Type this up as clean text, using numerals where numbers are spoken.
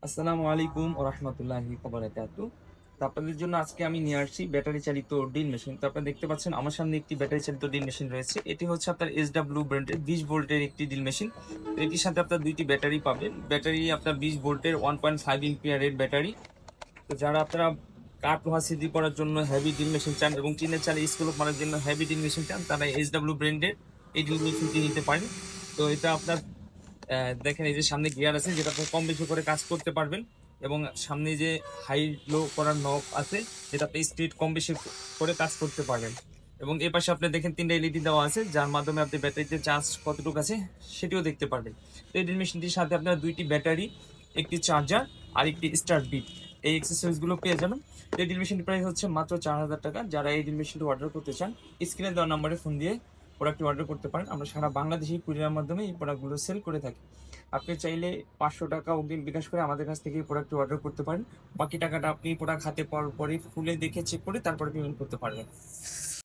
আসসালামু আলাইকুম ওয়া রাহমাতুল্লাহি ওয়া বারাকাতুহু। তো আপনাদের জন্য আজকে আমি নিয়ে আসছি ব্যাটারি চালিত ড্রিল মেশিন। তো আপনারা দেখতে পাচ্ছেন আমার সামনে একটি ব্যাটারি চালিত ড্রিল মেশিন রয়েছে। এটি হচ্ছে আপনার SW ব্র্যান্ডের 20 ভোল্টের একটি ড্রিল মেশিন। তো এটির সাথে আপনার ২ টি ব্যাটারি পাবেন। ব্যাটারি আপনার 20 ভোল্টের 1.5 এম্পিয়ারের ব্যাটারি। তো যারা আপনারা কাঠ লোহা ছিদ্রি করার জন্য হেভি ড্রিল মেশিন চান এবং টিনের চালে স্ক্রু মারার জন্য হেভি ড্রিল মেশিন চান, তারা SW ব্র্যান্ডের এই ড্রিল মেশিনটি নিতে পারেন। তো এটা আপনার দেখেন এই যে সামনে গিয়ার আছে যেটা আপনি কম বেশি করে কাজ করতে পারবেন, এবং সামনে যে হাই লো করার নব আছে যেটা আপনি স্পিড কম বেশি করে কাজ করতে পারবেন। এবং এই পাশে আপনি দেখেন 3টা এলইডি দেওয়া আছে যার মাধ্যমে আপনি ব্যাটারিতে চার্জ কতটুকু আছে সেটিও দেখতে পারবেন। তো এই ড্রিল মেশিনটির সাথে আপনার 2টি ব্যাটারি, একটি চার্জার আর একটি স্টার্ট বিট, এই এক্সেসরিজ গুলো পেয়ে যাবেন। তো এই ড্রিল মেশিনটির প্রাইস হচ্ছে মাত্র 4,000 টাকা। যারা এই ড্রিল মেশিনটি অর্ডার করতে চান স্ক্রিনে দেওয়া নাম্বারে ফোন দিয়ে প্রোডাক্টটি অর্ডার করতে পারেন। আমরা সারা বাংলাদেশে কুরিয়ার মাধ্যমে এই প্রোডাক্টগুলো সেল করে থাকি। আপনি চাইলে 500 টাকা অগ্রিম বিকাশ করে আমাদের কাছ থেকে এই প্রোডাক্টটি অর্ডার করতে পারেন। বাকি টাকাটা আপনি প্রোডাক্ট হাতে পাওয়ার পরে খুলে দেখে চেক করে তারপরে পেমেন্ট করতে পারবেন।